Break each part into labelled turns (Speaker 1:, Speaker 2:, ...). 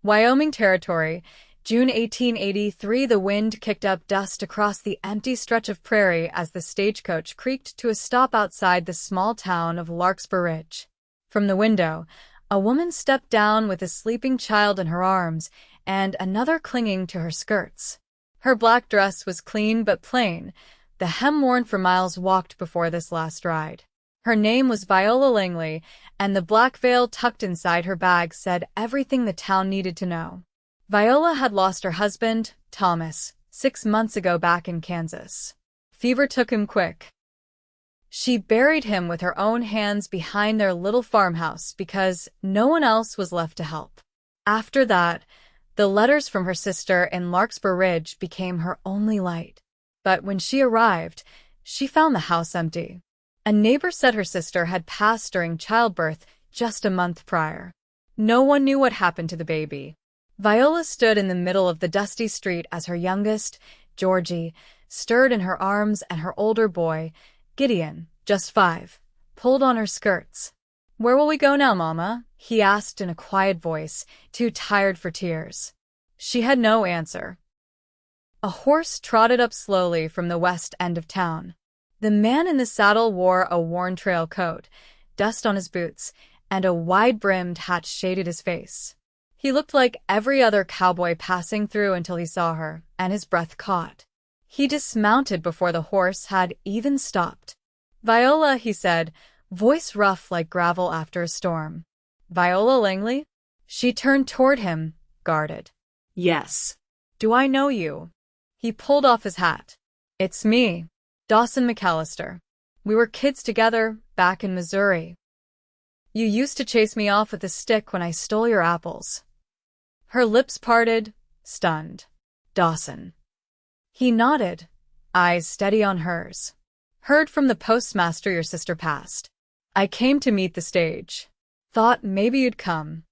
Speaker 1: Wyoming Territory, June 1883. The wind kicked up dust across the empty stretch of prairie as the stagecoach creaked to a stop outside the small town of Larkspur Ridge. From the window, a woman stepped down with a sleeping child in her arms and another clinging to her skirts. Her black dress was clean but plain, the hem worn for miles walked before this last ride. Her name was Viola Langley, and the black veil tucked inside her bag said everything the town needed to know. Viola had lost her husband, Thomas, 6 months ago back in Kansas. Fever took him quick. She buried him with her own hands behind their little farmhouse because no one else was left to help. After that, the letters from her sister in Larkspur Ridge became her only light. But when she arrived, she found the house empty. A neighbor said her sister had passed during childbirth just a month prior. No one knew what happened to the baby. Viola stood in the middle of the dusty street as her youngest, Georgie, stirred in her arms and her older boy, Gideon, just 5, pulled on her skirts. "Where will we go now, Mama?" he asked in a quiet voice, too tired for tears. She had no answer. A horse trotted up slowly from the west end of town. The man in the saddle wore a worn trail coat, dust on his boots, and a wide-brimmed hat shaded his face. He looked like every other cowboy passing through until he saw her, and his breath caught. He dismounted before the horse had even stopped. "Viola," he said, voice rough like gravel after a storm. "Viola Langley?" She turned toward him, guarded.
Speaker 2: "Yes."
Speaker 1: "Do I know you?" He pulled off his hat. "It's me, Dawson McAllister. We were kids together back in Missouri. You used to chase me off with a stick when I stole your apples." Her lips parted, stunned. "Dawson." He nodded, eyes steady on hers. "Heard from the postmaster your sister passed. I came to meet the stage. Thought maybe you'd come."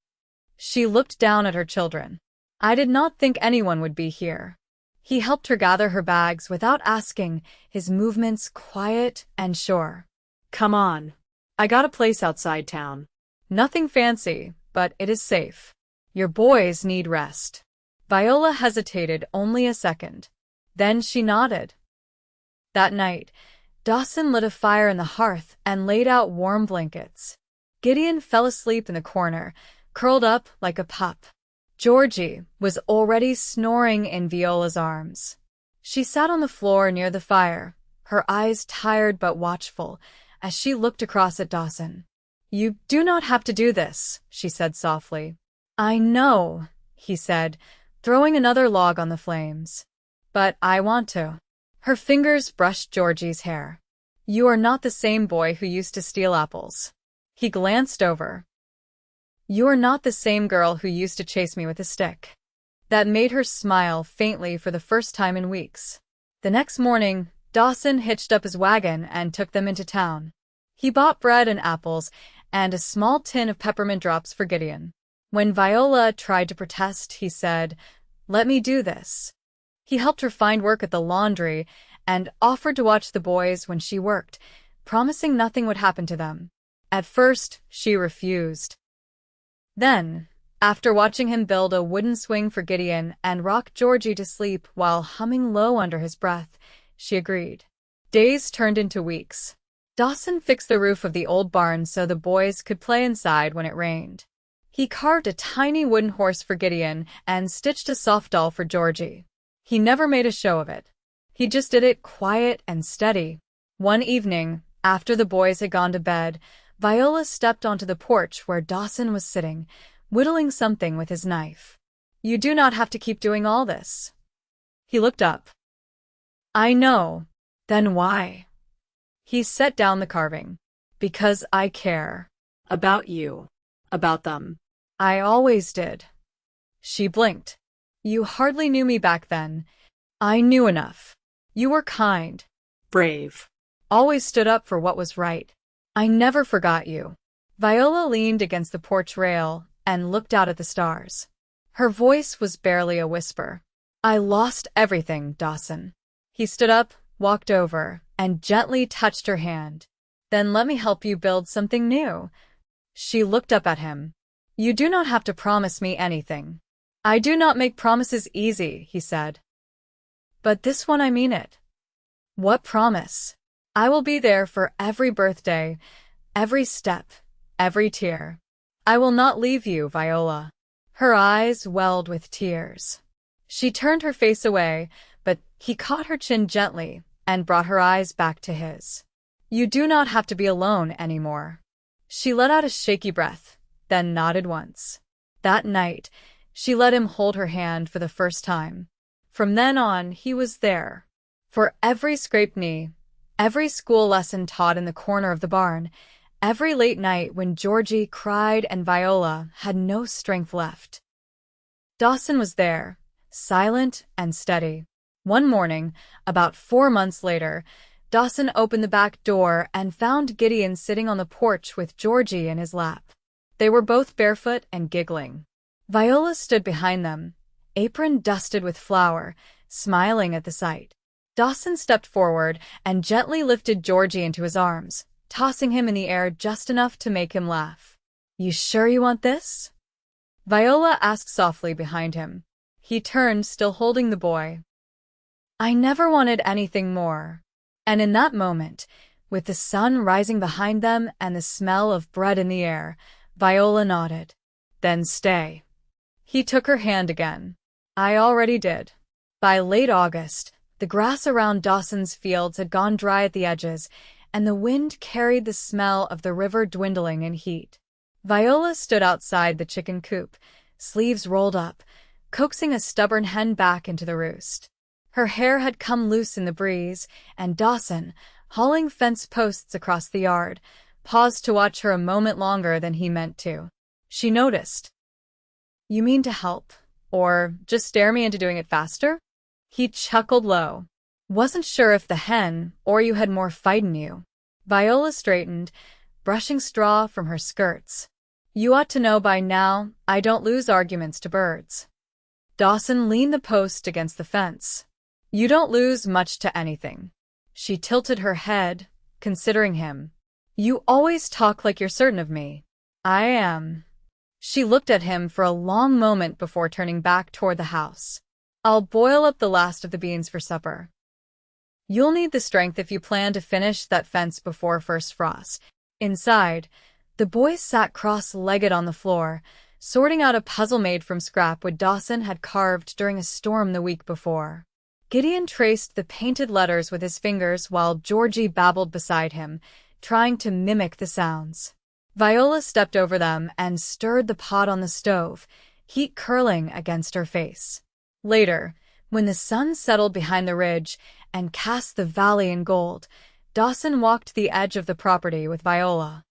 Speaker 1: She looked down at her children. "I did not think anyone would be here." He helped her gather her bags without asking, his movements quiet and sure.
Speaker 2: "Come on. I got a place outside town."
Speaker 1: "Nothing fancy, but it is safe. Your boys need rest." Viola hesitated only a second. Then she nodded. That night, Dawson lit a fire in the hearth and laid out warm blankets. Gideon fell asleep in the corner, curled up like a pup. Georgie was already snoring in Viola's arms. She sat on the floor near the fire, her eyes tired but watchful, as she looked across at Dawson. "You do not have to do this," she said softly. "I know," he said, throwing another log on the flames. "But I want to." Her fingers brushed Georgie's hair. "You are not the same boy who used to steal apples." He glanced over. "You are not the same girl who used to chase me with a stick." That made her smile faintly for the first time in weeks. The next morning, Dawson hitched up his wagon and took them into town. He bought bread and apples and a small tin of peppermint drops for Gideon. When Viola tried to protest, he said, "Let me do this." He helped her find work at the laundry and offered to watch the boys when she worked, promising nothing would happen to them. At first, she refused. Then, after watching him build a wooden swing for Gideon and rock Georgie to sleep while humming low under his breath, she agreed. Days turned into weeks. Dawson fixed the roof of the old barn so the boys could play inside when it rained. He carved a tiny wooden horse for Gideon and stitched a soft doll for Georgie. He never made a show of it. He just did it quiet and steady. One evening, after the boys had gone to bed, Viola stepped onto the porch where Dawson was sitting, whittling something with his knife. "You do not have to keep doing all this." He looked up. "I know. Then why?" He set down the carving. "Because I care."
Speaker 2: "About you. About them."
Speaker 1: "I always did." She blinked. "You hardly knew me back then." "I knew enough. You were kind.
Speaker 2: Brave.
Speaker 1: Always stood up for what was right. I never forgot you." Viola leaned against the porch rail and looked out at the stars. Her voice was barely a whisper. "I lost everything, Dawson." He stood up, walked over, and gently touched her hand. "Then let me help you build something new." She looked up at him. "You do not have to promise me anything." I do not make promises easy, he said. But this one I mean it. What promise? I will be there for every birthday, every step, every tear. I will not leave you, Viola. Her eyes welled with tears. She turned her face away, but he caught her chin gently and brought her eyes back to his. You do not have to be alone anymore. She let out a shaky breath, then nodded once. That night, she let him hold her hand for the first time. From then on, he was there. For every scraped knee, every school lesson taught in the corner of the barn, every late night when Georgie cried and Viola had no strength left. Dawson was there, silent and steady. One morning, about 4 months later, Dawson opened the back door and found Gideon sitting on the porch with Georgie in his lap. They were both barefoot and giggling. Viola stood behind them, apron dusted with flour, smiling at the sight. Dawson stepped forward and gently lifted Georgie into his arms, tossing him in the air just enough to make him laugh. You sure you want this? Viola asked softly behind him. He turned, still holding the boy. I never wanted anything more. And in that moment, with the sun rising behind them and the smell of bread in the air, Viola nodded. Then stay. He took her hand again. I already did. By late August, the grass around Dawson's fields had gone dry at the edges, and the wind carried the smell of the river dwindling in heat. Viola stood outside the chicken coop, sleeves rolled up, coaxing a stubborn hen back into the roost. Her hair had come loose in the breeze, and Dawson, hauling fence posts across the yard, paused to watch her a moment longer than he meant to. She noticed. You mean to help, or just stare me into doing it faster? He chuckled low. Wasn't sure if the hen or you had more fight in you. Viola straightened, brushing straw from her skirts. You ought to know by now I don't lose arguments to birds. Dawson leaned the post against the fence. You don't lose much to anything. She tilted her head, considering him. You always talk like you're certain of me. I am. She looked at him for a long moment before turning back toward the house. I'll boil up the last of the beans for supper. You'll need the strength if you plan to finish that fence before first frost. Inside, the boys sat cross-legged on the floor, sorting out a puzzle made from scrapwood Dawson had carved during a storm the week before. Gideon traced the painted letters with his fingers while Georgie babbled beside him, trying to mimic the sounds. Viola stepped over them and stirred the pot on the stove, heat curling against her face. Later, when the sun settled behind the ridge and cast the valley in gold, Dawson walked the edge of the property with Viola.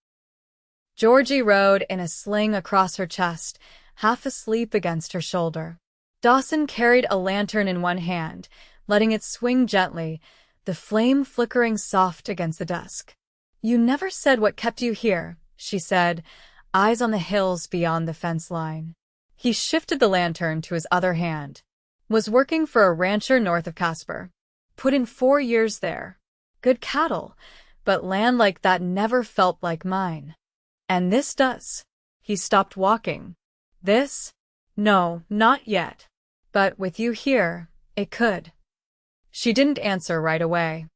Speaker 1: Georgie rode in a sling across her chest, half asleep against her shoulder. Dawson carried a lantern in one hand, letting it swing gently, the flame flickering soft against the dusk. You never said what kept you here, she said, eyes on the hills beyond the fence line. He shifted the lantern to his other hand. Was working for a rancher north of Casper. Put in 4 years there. Good cattle, but land like that never felt like mine. And this does. He stopped walking. This? No, not yet. But with you here, it could. She didn't answer right away.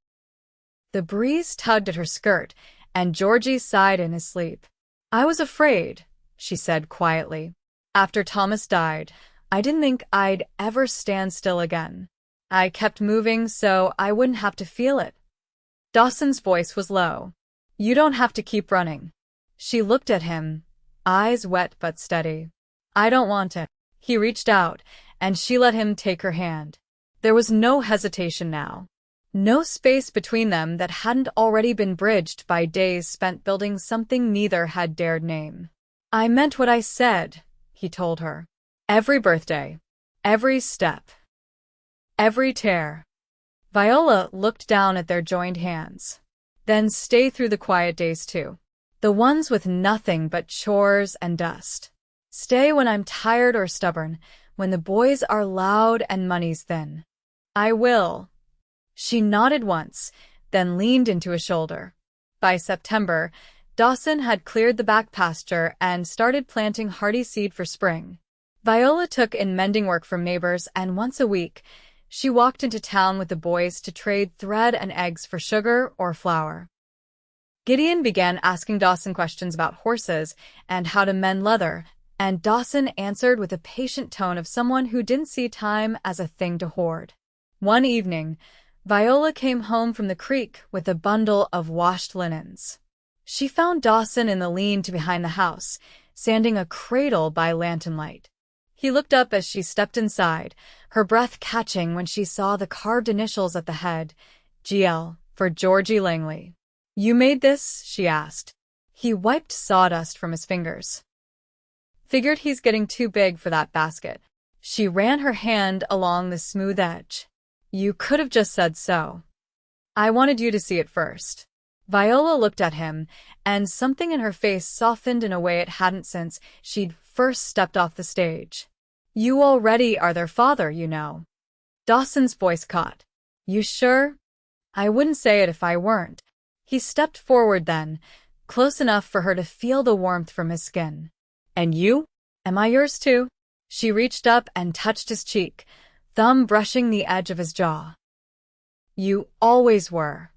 Speaker 1: The breeze tugged at her skirt, and Georgie sighed in his sleep. I was afraid, she said quietly. After Thomas died, I didn't think I'd ever stand still again. I kept moving so I wouldn't have to feel it. Dawson's voice was low. You don't have to keep running. She looked at him, eyes wet but steady. I don't want it. He reached out, and she let him take her hand. There was no hesitation now. No space between them that hadn't already been bridged by days spent building something neither had dared name. I meant what I said, he told her. Every birthday, every step, every tear. Viola looked down at their joined hands. Then stay through the quiet days too. The ones with nothing but chores and dust. Stay when I'm tired or stubborn, when the boys are loud and money's thin. I will. She nodded once, then leaned into his shoulder. By September, Dawson had cleared the back pasture and started planting hardy seed for spring. Viola took in mending work from neighbors, and once a week, she walked into town with the boys to trade thread and eggs for sugar or flour. Gideon began asking Dawson questions about horses and how to mend leather, and Dawson answered with a patient tone of someone who didn't see time as a thing to hoard. One evening, Viola came home from the creek with a bundle of washed linens. She found Dawson in the lean-to behind the house, sanding a cradle by lantern light. He looked up as she stepped inside, her breath catching when she saw the carved initials at the head, GL, for Georgie Langley. "You made this?" she asked. He wiped sawdust from his fingers. "Figured he's getting too big for that basket." She ran her hand along the smooth edge. "You could have just said so. I wanted you to see it first." Viola looked at him, and something in her face softened in a way it hadn't since she'd first stepped off the stage. "You already are their father, you know." Dawson's voice caught. "You sure?" "I wouldn't say it if I weren't." He stepped forward then, close enough for her to feel the warmth from his skin. "And you? Am I yours too?" She reached up and touched his cheek, thumb brushing the edge of his jaw. "You always were."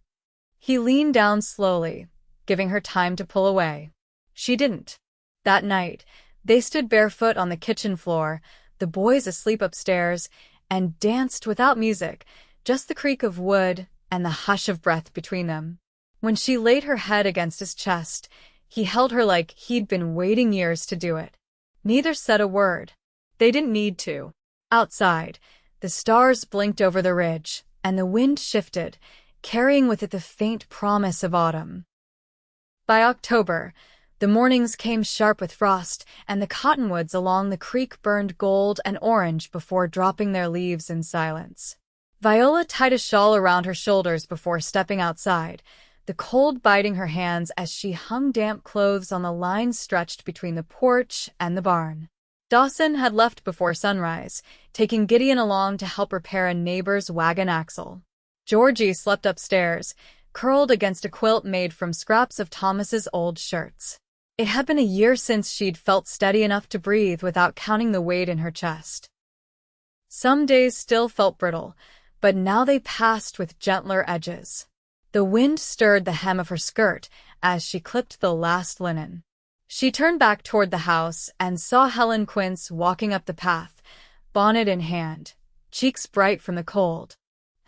Speaker 1: He leaned down slowly, giving her time to pull away. She didn't. That night, they stood barefoot on the kitchen floor, the boys asleep upstairs, and danced without music, just the creak of wood and the hush of breath between them. When she laid her head against his chest, he held her like he'd been waiting years to do it. Neither said a word. They didn't need to. Outside, the stars blinked over the ridge, and the wind shifted, carrying with it the faint promise of autumn. By October, the mornings came sharp with frost, and the cottonwoods along the creek burned gold and orange before dropping their leaves in silence. Viola tied a shawl around her shoulders before stepping outside, the cold biting her hands as she hung damp clothes on the line stretched between the porch and the barn. Dawson had left before sunrise, taking Gideon along to help repair a neighbor's wagon axle. Georgie slept upstairs, curled against a quilt made from scraps of Thomas's old shirts. It had been a year since she'd felt steady enough to breathe without counting the weight in her chest. Some days still felt brittle, but now they passed with gentler edges. The wind stirred the hem of her skirt as she clipped the last linen. She turned back toward the house and saw Helen Quince walking up the path, bonnet in hand, cheeks bright from the cold.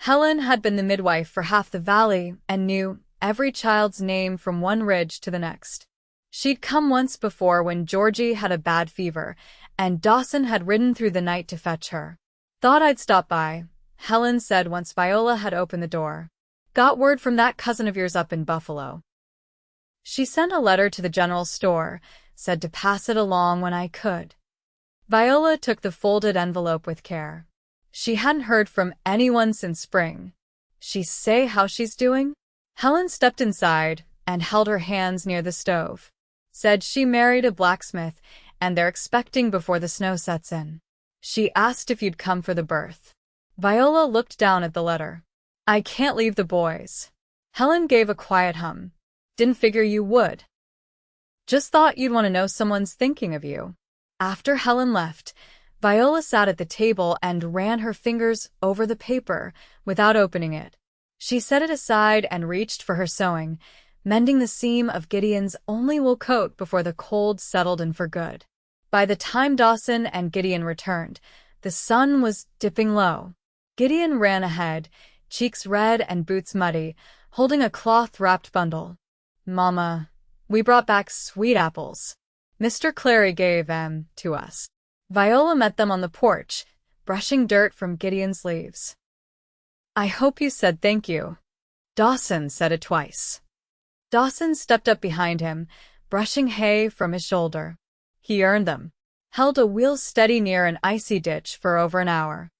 Speaker 1: Helen had been the midwife for half the valley and knew every child's name from one ridge to the next. She'd come once before when Georgie had a bad fever, and Dawson had ridden through the night to fetch her. "Thought I'd stop by," Helen said once Viola had opened the door. "Got word from that cousin of yours up in Buffalo. She sent a letter to the general store, said to pass it along when I could." Viola took the folded envelope with care. She hadn't heard from anyone since spring. "She say how she's doing?" Helen stepped inside and held her hands near the stove. "Said she married a blacksmith, and they're expecting before the snow sets in. She asked if you'd come for the birth." Viola looked down at the letter. "I can't leave the boys." Helen gave a quiet hum. "Didn't figure you would. Just thought you'd want to know someone's thinking of you." After Helen left, Viola sat at the table and ran her fingers over the paper without opening it. She set it aside and reached for her sewing, mending the seam of Gideon's only wool coat before the cold settled in for good. By the time Dawson and Gideon returned, the sun was dipping low. Gideon ran ahead, cheeks red and boots muddy, holding a cloth-wrapped bundle. "Mama, we brought back sweet apples. Mr. Clary gave them to us." Viola met them on the porch, brushing dirt from Gideon's leaves. "I hope you said thank you." Dawson said it twice. Dawson stepped up behind him, brushing hay from his shoulder. He earned them. Held a wheel steady near an icy ditch for over an hour.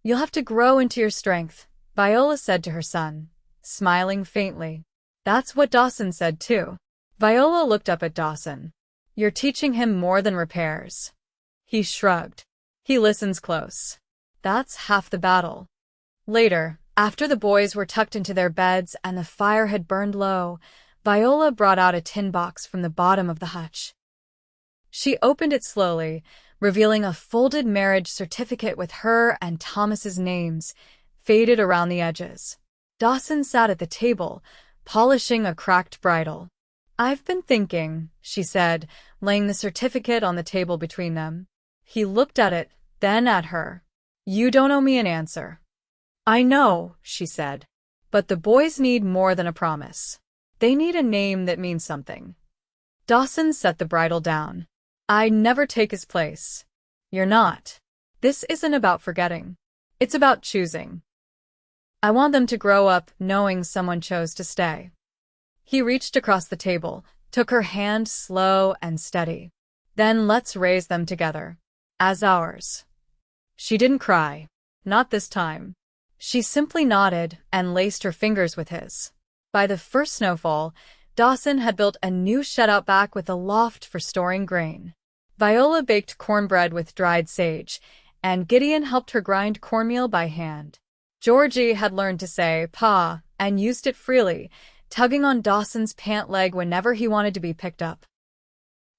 Speaker 1: "You'll have to grow into your strength," Viola said to her son, smiling faintly. That's what Dawson said too. Viola looked up at Dawson. "You're teaching him more than repairs." He shrugged. "He listens close. That's half the battle." Later, after the boys were tucked into their beds and the fire had burned low, Viola brought out a tin box from the bottom of the hutch. She opened it slowly, revealing a folded marriage certificate with her and Thomas's names, faded around the edges. Dawson sat at the table, polishing a cracked bridle. "I've been thinking," she said, laying the certificate on the table between them. He looked at it, then at her. "You don't owe me an answer." "I know," she said. "But the boys need more than a promise. They need a name that means something." Dawson set the bridle down. "I never take his place." "You're not. This isn't about forgetting. It's about choosing. I want them to grow up knowing someone chose to stay." He reached across the table, took her hand slow and steady. "Then let's raise them together. As ours." She didn't cry. Not this time. She simply nodded and laced her fingers with his. By the first snowfall, Dawson had built a new shed out back with a loft for storing grain. Viola baked cornbread with dried sage, and Gideon helped her grind cornmeal by hand. Georgie had learned to say "pa" and used it freely, tugging on Dawson's pant leg whenever he wanted to be picked up.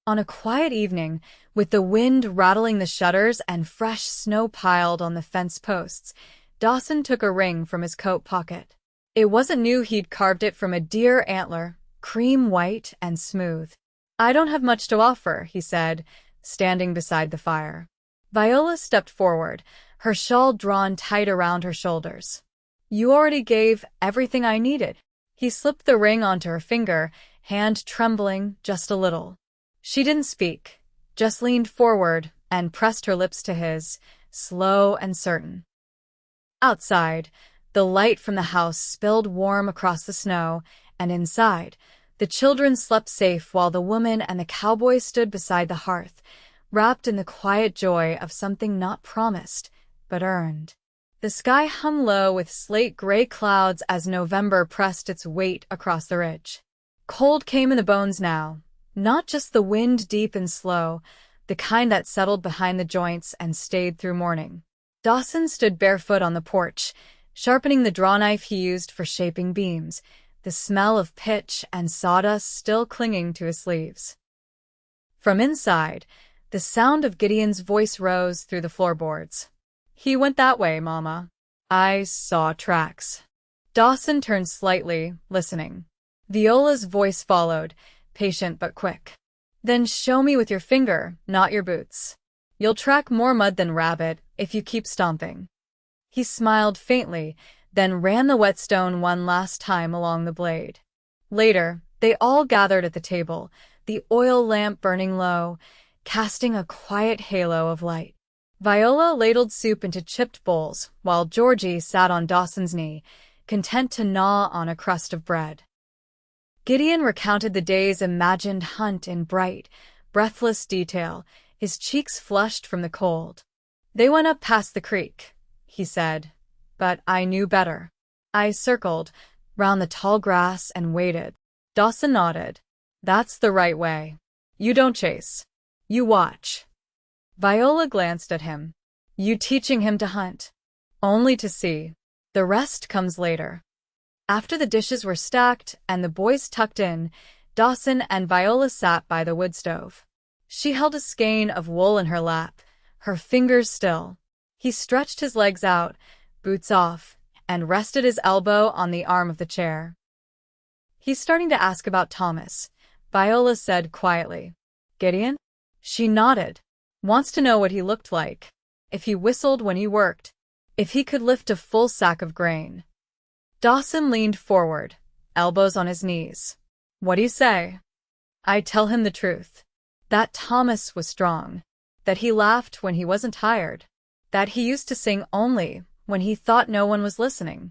Speaker 1: On a quiet evening, with the wind rattling the shutters and fresh snow piled on the fence posts, Dawson took a ring from his coat pocket. It wasn't new. He'd carved it from a deer antler, cream white and smooth. "I don't have much to offer," he said, standing beside the fire. Viola stepped forward, her shawl drawn tight around her shoulders. "You already gave everything I needed." He slipped the ring onto her finger, hand trembling just a little. She didn't speak, just leaned forward and pressed her lips to his, slow and certain. Outside, the light from the house spilled warm across the snow, and inside, the children slept safe while the woman and the cowboy stood beside the hearth, wrapped in the quiet joy of something not promised, but earned. The sky hung low with slate-gray clouds as November pressed its weight across the ridge. Cold came in the bones now, not just the wind deep and slow, the kind that settled behind the joints and stayed through morning. Dawson stood barefoot on the porch, sharpening the drawknife he used for shaping beams, the smell of pitch and sawdust still clinging to his sleeves. From inside, the sound of Gideon's voice rose through the floorboards. "He went that way, Mama. I saw tracks." Dawson turned slightly, listening. Viola's voice followed, patient but quick. "Then show me with your finger, not your boots. You'll track more mud than rabbit if you keep stomping." He smiled faintly, then ran the whetstone one last time along the blade. Later, they all gathered at the table, the oil lamp burning low, casting a quiet halo of light. Viola ladled soup into chipped bowls, while Georgie sat on Dawson's knee, content to gnaw on a crust of bread. Gideon recounted the day's imagined hunt in bright, breathless detail, his cheeks flushed from the cold. "They went up past the creek," he said, "but I knew better. I circled round the tall grass and waited." Dawson nodded. "That's the right way. You don't chase. You watch." Viola glanced at him. "You teaching him to hunt?" "Only to see. The rest comes later." After the dishes were stacked and the boys tucked in, Dawson and Viola sat by the wood stove. She held a skein of wool in her lap, her fingers still. He stretched his legs out, boots off, and rested his elbow on the arm of the chair. "He's starting to ask about Thomas," Viola said quietly. "Gideon?" She nodded. "Wants to know what he looked like. If he whistled when he worked. If he could lift a full sack of grain." Dawson leaned forward, elbows on his knees. "What do you say?" "I tell him the truth. That Thomas was strong. That he laughed when he wasn't tired. That he used to sing only when he thought no one was listening."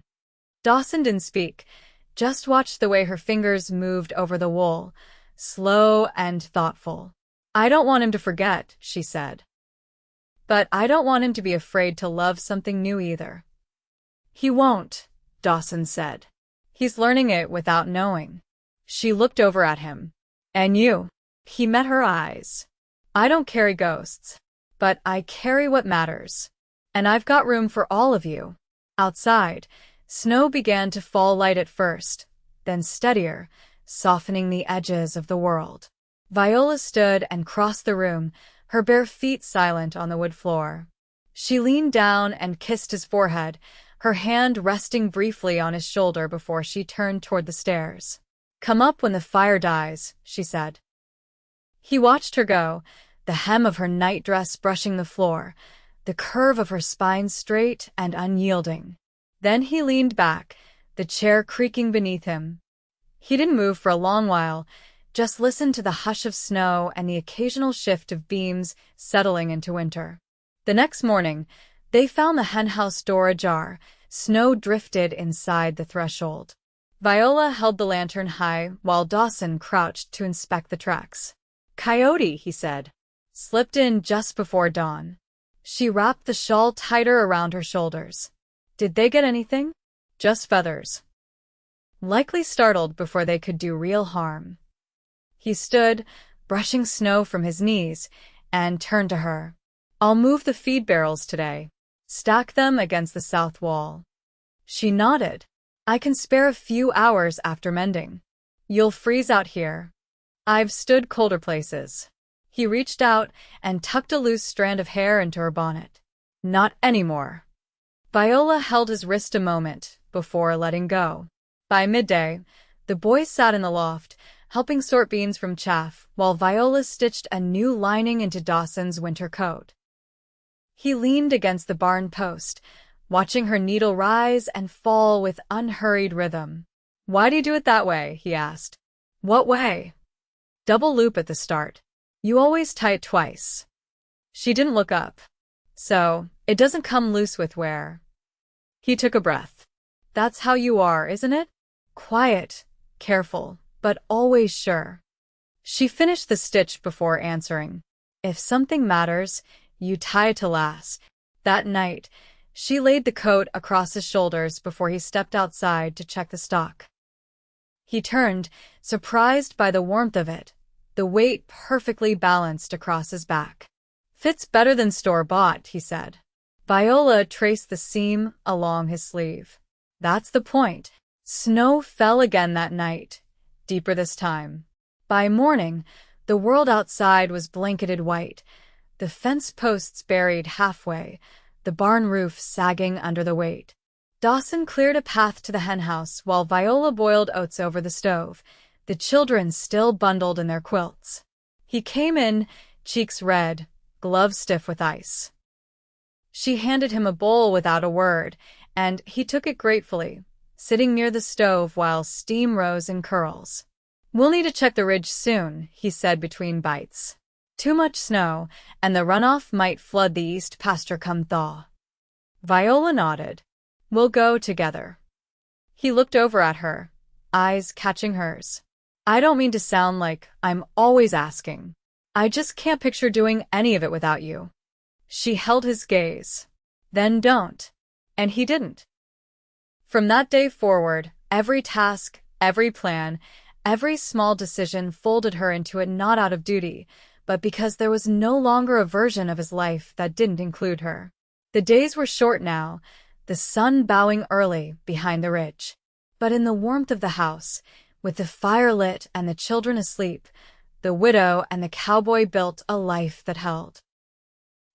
Speaker 1: Dawson didn't speak, just watched the way her fingers moved over the wool, slow and thoughtful. "I don't want him to forget," she said. "But I don't want him to be afraid to love something new either." "He won't," Dawson said. "He's learning it without knowing." She looked over at him. "And you?" He met her eyes. "I don't carry ghosts. But I carry what matters. And I've got room for all of you." Outside, snow began to fall light at first, then steadier, softening the edges of the world. Viola stood and crossed the room, her bare feet silent on the wood floor. She leaned down and kissed his forehead, her hand resting briefly on his shoulder before she turned toward the stairs. "Come up when the fire dies," she said. He watched her go, the hem of her nightdress brushing the floor, the curve of her spine straight and unyielding. Then he leaned back, the chair creaking beneath him. He didn't move for a long while, just listened to the hush of snow and the occasional shift of beams settling into winter. The next morning, they found the henhouse door ajar. Snow drifted inside the threshold. Viola held the lantern high while Dawson crouched to inspect the tracks. "Coyote," he said. "Slipped in just before dawn." She wrapped the shawl tighter around her shoulders. "Did they get anything?" "Just feathers." Likely startled before they could do real harm. He stood, brushing snow from his knees, and turned to her. "I'll move the feed barrels today. Stack them against the south wall." She nodded. "I can spare a few hours after mending. You'll freeze out here. I've stood colder places." He reached out and tucked a loose strand of hair into her bonnet. "Not anymore." Viola held his wrist a moment before letting go. By midday, the boys sat in the loft, helping sort beans from chaff, while Viola stitched a new lining into Dawson's winter coat. He leaned against the barn post, watching her needle rise and fall with unhurried rhythm. "Why do you do it that way?" he asked. "What way?" "Double loop at the start. You always tie it twice." She didn't look up. "So, it doesn't come loose with wear." He took a breath. "That's how you are, isn't it? Quiet, careful, but always sure." She finished the stitch before answering. "If something matters, you tie it to last." That night, she laid the coat across his shoulders before he stepped outside to check the stock. He turned, surprised by the warmth of it, the weight perfectly balanced across his back. "Fits better than store-bought," he said. Viola traced the seam along his sleeve. "That's the point." Snow fell again that night, deeper this time. By morning, the world outside was blanketed white, the fence posts buried halfway, the barn roof sagging under the weight. Dawson cleared a path to the henhouse while Viola boiled oats over the stove, the children still bundled in their quilts. He came in, cheeks red, gloves stiff with ice. She handed him a bowl without a word, and he took it gratefully, sitting near the stove while steam rose in curls. "We'll need to check the ridge soon," he said between bites. "Too much snow, and the runoff might flood the east pasture come thaw." Viola nodded. "We'll go together." He looked over at her, eyes catching hers. "I don't mean to sound like I'm always asking. I just can't picture doing any of it without you." She held his gaze. "Then don't." And he didn't. From that day forward, every task, every plan, every small decision folded her into it not out of duty, but because there was no longer a version of his life that didn't include her. The days were short now, the sun bowing early behind the ridge. But in the warmth of the house, with the fire lit and the children asleep, the widow and the cowboy built a life that held.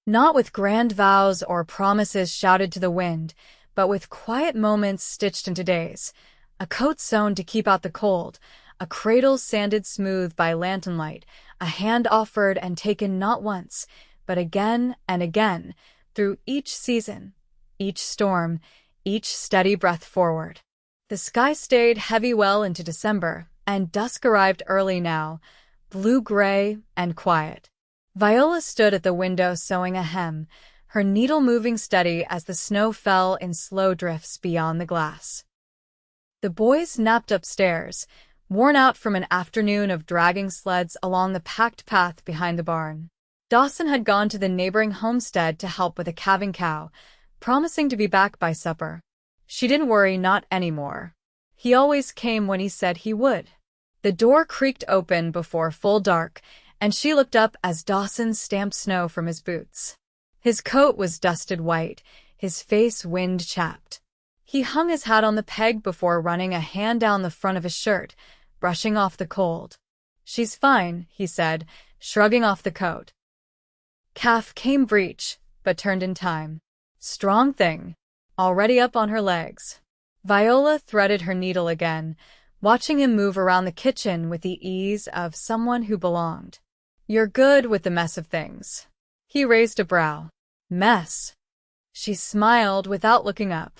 Speaker 1: Not with grand vows or promises shouted to the wind, but with quiet moments stitched into days, a coat sewn to keep out the cold, a cradle sanded smooth by lantern light, a hand offered and taken not once, but again and again, through each season, each storm, each steady breath forward. The sky stayed heavy well into December, and dusk arrived early now, blue-gray and quiet. Viola stood at the window sewing a hem, her needle moving steady as the snow fell in slow drifts beyond the glass. The boys napped upstairs, worn out from an afternoon of dragging sleds along the packed path behind the barn. Dawson had gone to the neighboring homestead to help with a calving cow, promising to be back by supper. She didn't worry, not anymore. He always came when he said he would. The door creaked open before full dark, and she looked up as Dawson stamped snow from his boots. His coat was dusted white, his face wind-chapped. He hung his hat on the peg before running a hand down the front of his shirt, brushing off the cold. "She's fine," he said, shrugging off the coat. Calf came breech, but turned in time. Strong thing. Already up on her legs. Viola threaded her needle again, watching him move around the kitchen with the ease of someone who belonged. You're good with the mess of things. He raised a brow. Mess. She smiled without looking up.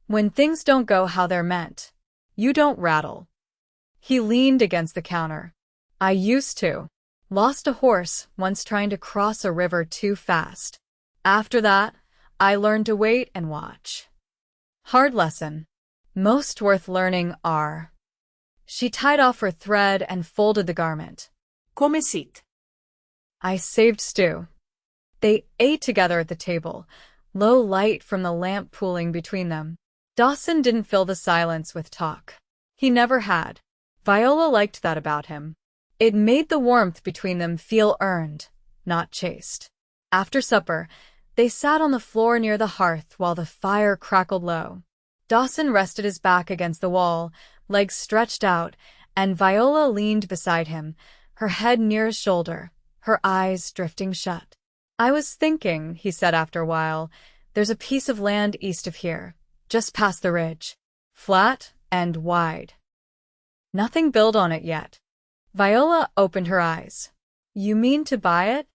Speaker 1: When things don't go how they're meant, you don't rattle. He leaned against the counter. I used to. Lost a horse once trying to cross a river too fast. After that, I learned to wait and watch. Hard lesson. Most worth learning are. She tied off her thread and folded the garment.
Speaker 2: Come sit.
Speaker 1: I saved stew. They ate together at the table, low light from the lamp pooling between them. Dawson didn't fill the silence with talk. He never had. Viola liked that about him. It made the warmth between them feel earned, not chased. After supper, they sat on the floor near the hearth while the fire crackled low. Dawson rested his back against the wall, legs stretched out, and Viola leaned beside him, her head near his shoulder, her eyes drifting shut. I was thinking, he said after a while, there's a piece of land east of here, just past the ridge. Flat and wide. Nothing built on it yet. Viola opened her eyes. You mean to buy it?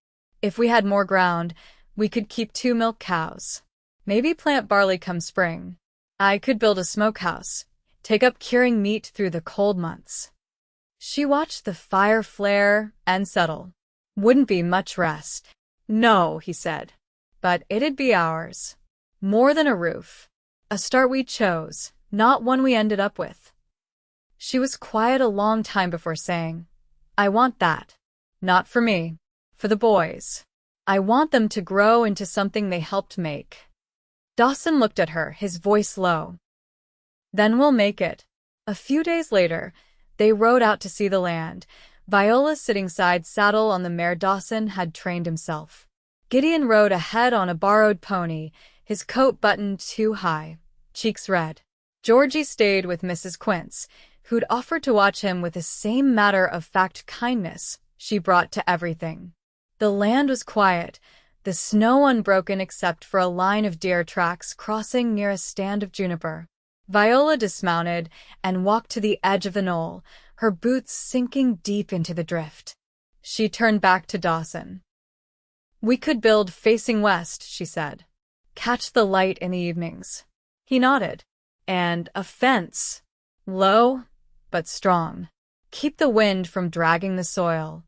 Speaker 1: If we had more ground, we could keep 2 milk cows. Maybe plant barley come spring. I could build a smokehouse, take up curing meat through the cold months. She watched the fire flare and settle. Wouldn't be much rest. No, he said. But it'd be ours. More than a roof. A start we chose, not one we ended up with. She was quiet a long time before saying, I want that. Not for me. For the boys. I want them to grow into something they helped make. Dawson looked at her, his voice low. Then we'll make it. A few days later, they rode out to see the land, Viola sitting side saddle on the mare Dawson had trained himself. Gideon rode ahead on a borrowed pony, his coat buttoned too high, cheeks red. Georgie stayed with Mrs. Quince, who'd offered to watch him with the same matter-of-fact kindness she brought to everything. The land was quiet, the snow unbroken except for a line of deer tracks crossing near a stand of juniper. Viola dismounted and walked to the edge of the knoll, her boots sinking deep into the drift. She turned back to Dawson. We could build facing west, she said. Catch the light in the evenings. He nodded. And a fence. Low, but strong. Keep the wind from dragging the soil.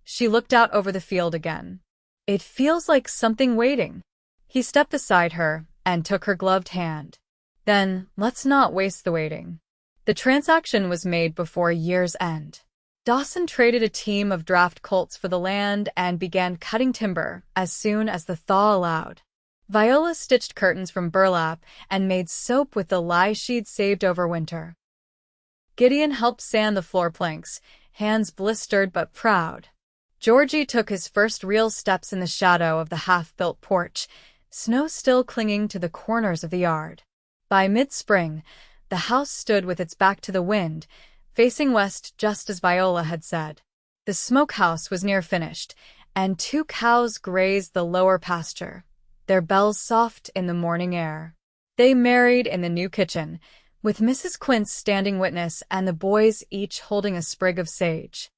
Speaker 1: She looked out over the field again. It feels like something waiting. He stepped beside her and took her gloved hand. Then, let's not waste the waiting. The transaction was made before year's end. Dawson traded a team of draft colts for the land and began cutting timber as soon as the thaw allowed. Viola stitched curtains from burlap and made soap with the lye she'd saved over winter. Gideon helped sand the floor planks, hands blistered but proud. Georgie took his first real steps in the shadow of the half-built porch, snow still clinging to the corners of the yard. By mid-spring, the house stood with its back to the wind, facing west just as Viola had said. The smokehouse was near finished, and 2 cows grazed the lower pasture, their bells soft in the morning air. They married in the new kitchen, with Mrs. Quince standing witness and the boys each holding a sprig of sage.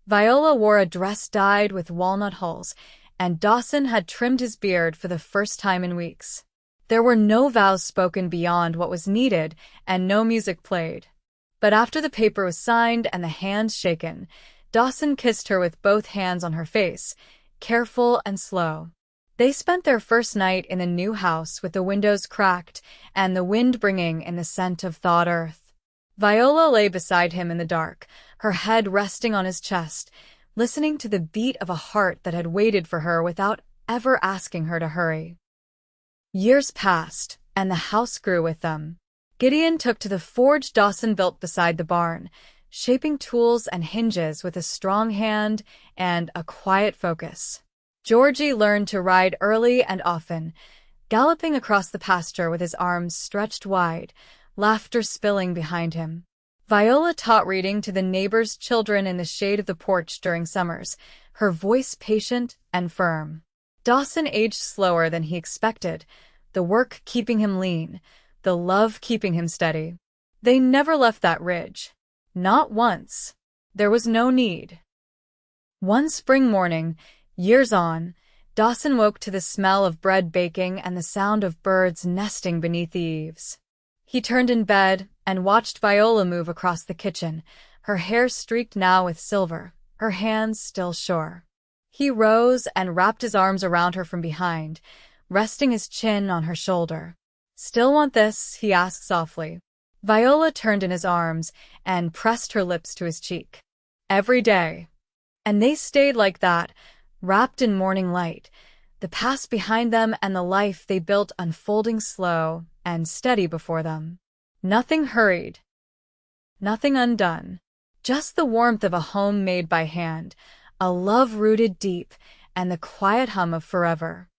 Speaker 1: Viola wore a dress dyed with walnut hulls, and Dawson had trimmed his beard for the first time in weeks. There were no vows spoken beyond what was needed, and no music played. But after the paper was signed and the hands shaken, Dawson kissed her with both hands on her face, careful and slow. They spent their first night in the new house with the windows cracked and the wind bringing in the scent of thawed earth. Viola lay beside him in the dark, her head resting on his chest, listening to the beat of a heart that had waited for her without ever asking her to hurry. Years passed, and the house grew with them. Gideon took to the forge Dawson built beside the barn, shaping tools and hinges with a strong hand and a quiet focus. Georgie learned to ride early and often, galloping across the pasture with his arms stretched wide, laughter spilling behind him. Viola taught reading to the neighbors' children in the shade of the porch during summers, her voice patient and firm. Dawson aged slower than he expected, the work keeping him lean, the love keeping him steady. They never left that ridge. Not once. There was no need. One spring morning, years on, Dawson woke to the smell of bread baking and the sound of birds nesting beneath the eaves. He turned in bed and watched Viola move across the kitchen, her hair streaked now with silver, her hands still sure. He rose and wrapped his arms around her from behind, resting his chin on her shoulder. "Still want this?" he asked softly. Viola turned in his arms and pressed her lips to his cheek. "Every day." And they stayed like that, wrapped in morning light, the past behind them and the life they built unfolding slow and steady before them. Nothing hurried, nothing undone, just the warmth of a home made by hand, a love rooted deep, and the quiet hum of forever.